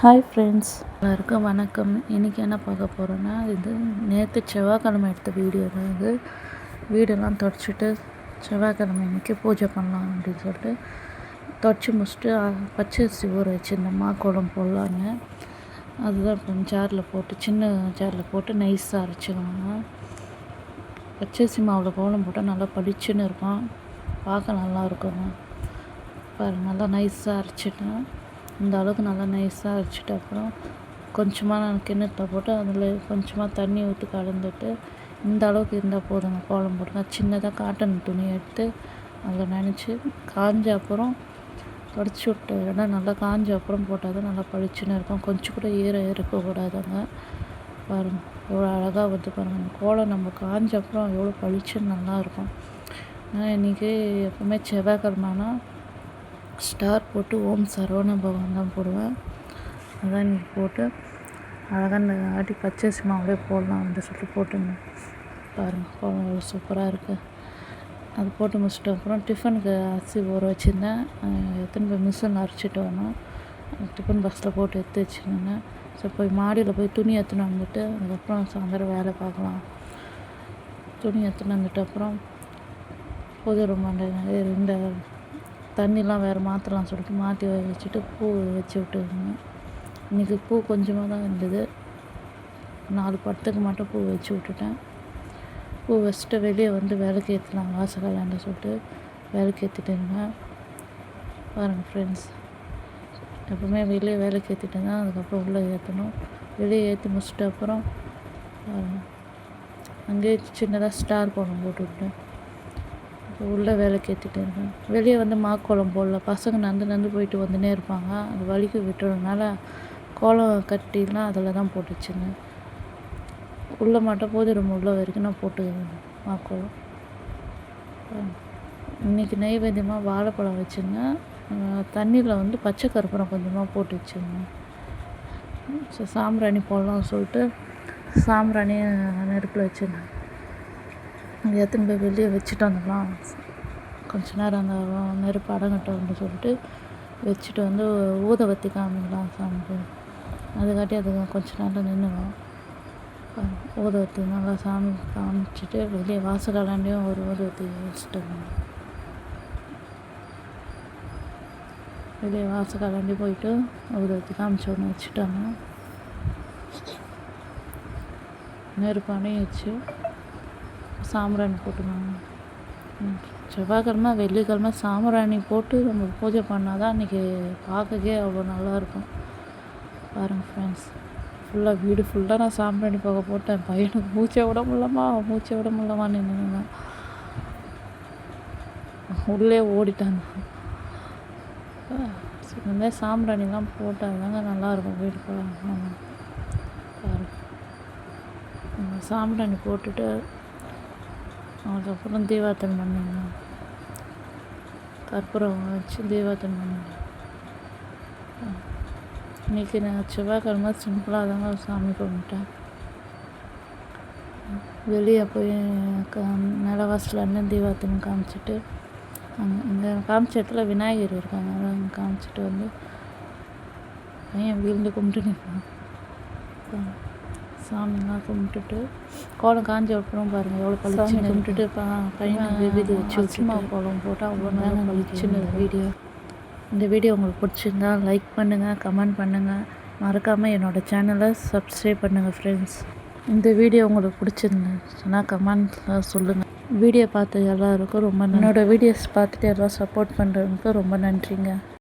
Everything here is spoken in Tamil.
ஹாய் ஃப்ரெண்ட்ஸ், எல்லாருக்கும் வணக்கம். இன்றைக்கி என்ன பார்க்க போகிறோன்னா, இது நேற்று செவ்வாய்க்கிழமை எடுத்த வீடியோ தான். இது வீடெல்லாம் தொடச்சிட்டு செவ்வாய்க்கிழமை இன்றைக்கி பூஜை பண்ணலாம் அப்படின்னு சொல்லிட்டு தொடச்சி முடிச்சுட்டு பச்சரிசி ஊற வச்சுருந்தோம்மா கோலம் போடலான்னு. அதுதான் இப்போ ஜாரில் போட்டு சின்ன ஜாரில் போட்டு நைஸாக அரைச்சிடுவாங்க. பச்சரிசி மாவில் கோலம் போட்டால் நல்லா பளிச்சுன்னு இருக்கும், பார்க்க நல்லா இருக்குங்க. பாருங்கள், நல்லா நைஸாக அரைச்சிட்டேன். இந்த அளவுக்கு நல்லா நைஸாக அரைச்சிட்டு அப்புறம் கொஞ்சமாக நான் கிண்ணத்தில் போட்டு அதில் கொஞ்சமாக தண்ணி ஊற்றி கலந்துட்டு இந்த அளவுக்கு இருந்தால் போதுங்க. கோலம் போட்டுங்க. சின்னதாக காட்டன் துணி எடுத்து அதில் நினச்சி காஞ்ச அப்புறம் தொடச்சி விட்டு இடம் நல்லா காஞ்ச அப்புறம் போட்டால் தான் நல்லா பளிச்சுன்னு இருக்கும். கொஞ்சம் கூட இருக்கக்கூடாதுங்க. பாருங்கள், எவ்வளோ அழகாக வந்து பாருங்கள். அந்த கோலம் நம்ம காஞ்ச அப்புறம் எவ்வளோ பளிச்சுன்னு நல்லாயிருக்கும். நான் இன்றைக்கி எப்போவுமே செவ்வாய்க்கிழமைனா ஸ்டார் போட்டு ஓம் சரவண பவன் தான் போடுவேன். அதான் இன்றைக்கி போட்டு அழகாக இந்த ஆட்டி பச்சரிசி மாவுலேயே போடலாம் அப்படின்னு சொல்லிட்டு போட்டுருந்தேன். பாருங்கள், கோலம் எவ்வளோ சூப்பராக இருக்குது. அது போட்டு முடிச்சிட்ட அப்புறம் டிஃபனுக்கு அரிசி ஊற வச்சுருந்தேன். எத்தனை போய் மிஷினில் அரைச்சிட்டு வரணும். டிஃபன் பாக்ஸில் போட்டு எடுத்து வச்சுருந்தேன். ஸோ போய் மாடியில் போய் துணி எடுத்துன்னு வந்துட்டு அதுக்கப்புறம் சாயந்தரம் வேலை பார்க்கலாம். துணி எடுத்துன்னு வந்துட்டு அப்புறம் பொது ரொம்ப இந்த தண்ணிலாம் வேறு மாற்றலாம் சொல்லிட்டு மாற்றி வச்சுட்டு பூ வச்சு விட்டுருந்தேன். இன்றைக்கி பூ கொஞ்சமாக தான் இருந்தது. 4 படத்துக்கு மட்டும் பூ வச்சு விட்டுட்டேன். பூ வச்சுட்டு வெளியே வந்து விளக்கு ஏற்றலாம் வாசகலான்னு சொல்லிட்டு விளக்கு ஏற்றிட்டு இருந்தேன். பாருங்கள் ஃப்ரெண்ட்ஸ், எப்போவுமே வெளியே விளக்கு ஏற்றிட்டு தான் அதுக்கப்புறம் உள்ளே ஏற்றணும். வெளியே ஏற்றி முடிச்சிட்ட அப்புறம் அங்கேயே சின்னதாக ஸ்டார் கோலம் போட்டு விட்டேன். உள்ளே விளக்கு ஏற்றிட்டு இருக்கேன். வெளியே வந்து கோலம் போடல. பசங்க நந்து போயிட்டு வந்துனே இருப்பாங்க. அது வலிக்கு விட்டுறதுனால கோலம் கட்டிலாம் அதில் தான் போட்டு வச்சுருந்தேன். உள்ளே மட்டும் போது ரொம்ப உள்ள வரைக்கும் நான் போட்டுக்கிறேன் கோலம். இன்றைக்கி நைவேத்தியமாக வாழைப்பழம் வச்சுருந்தேன். தண்ணியில் வந்து பச்சை கற்பூரம் கொஞ்சமாக போட்டு வச்சுருந்தேன். ஸோ சாம்பிராணி போடலாம்னு சொல்லிட்டு சாம்பிராணி நெருப்பில் வச்சுருந்தேன். எத்தனை போய் வெளியே வச்சுட்டு வந்துடலாம், கொஞ்ச நேரம் அந்த நெருப்பு அடங்கட்டும் அப்படின்னு சொல்லிட்டு வச்சுட்டு வந்து ஊதுவத்தி காமிக்கலாம் சாமிக்கு. அதுக்காட்டி அது கொஞ்ச நேரம் நின்றுடும். ஊதுவத்தி நல்லா சாமி காமிச்சிட்டு வெளியே வாசகாலாண்டியும் ஒரு ஊதுவத்தி வச்சுட்டு வெளியே வாசகாலாண்டி போயிட்டு ஊதுவத்தி காமிச்சு ஒன்று வச்சுட்டாங்க. நெருப்பு அணைய வச்சு சாம்பிராணி போட்டுருவாங்க. செவ்வாய்க்கிழமை வெள்ளிக்கிழமை சாம்பிராணி போட்டு நம்ம பூஜை பண்ணால் தான் அன்றைக்கி பார்க்கவே அவ்வளோ நல்லாயிருக்கும். பாருங்கள் ஃப்ரெண்ட்ஸ், வீடு ஃபுல்லாக நான் சாம்பிராணி போக போட்டேன். பையனுக்கு மூச்சை விட முடியலமான்னு நின்றுங்க உள்ளே ஓடிட்டாங்க. இந்த மாதிரி சாம்பிராணிலாம் போட்டால் தாங்க நல்லாயிருக்கும் வீடு பாருங்கள். சாம்பிராணி போட்டுட்டு அதுக்கப்புறம் தீபார்த்தனை பண்ணிங்க. கற்பூரம் வச்சு தீபார்த்தனை பண்ணிங்க. இன்றைக்கி நான் செவ்வாய்க்கிழமை சிம்பிளாக தாங்க சாமி கும்பிட்டேன். வெளியே போய் நிலவாசல் அண்ணன் தீபார்த்தனை காமிச்சிட்டு இங்கே காமிச்ச இடத்துல விநாயகர் இருக்காங்க. அங்கே காமிச்சிட்டு வந்து பையன் விழுந்து கும்பிட்டு நிற்பாங்க. சாமிலாம் கும்பிட்டுட்டு கோலம் காஞ்ச அப்புறம் பாருங்கள் எவ்வளோ பளிச்சுன்னு கும்பிட்டுட்டு பையன் விபூதி வச்சு சும்மா கோலம் போட்டால் அவ்வளோ நேரம் பளிச்சுன்னு வீடியோ. இந்த வீடியோ உங்களுக்கு பிடிச்சிருந்தா லைக் பண்ணுங்கள், கமெண்ட் பண்ணுங்கள், மறக்காமல் என்னோடய சேனலை சப்ஸ்கிரைப் பண்ணுங்கள் ஃப்ரெண்ட்ஸ். இந்த வீடியோ உங்களுக்கு பிடிச்சிருந்துச்சுன்னா கமெண்ட்டில் சொல்லுங்கள். வீடியோ பார்த்து எல்லாருக்கும் ரொம்ப என்னோடய வீடியோஸ் பார்த்துட்டு எல்லாம் சப்போர்ட் பண்ணுறதுக்கு ரொம்ப நன்றிங்க.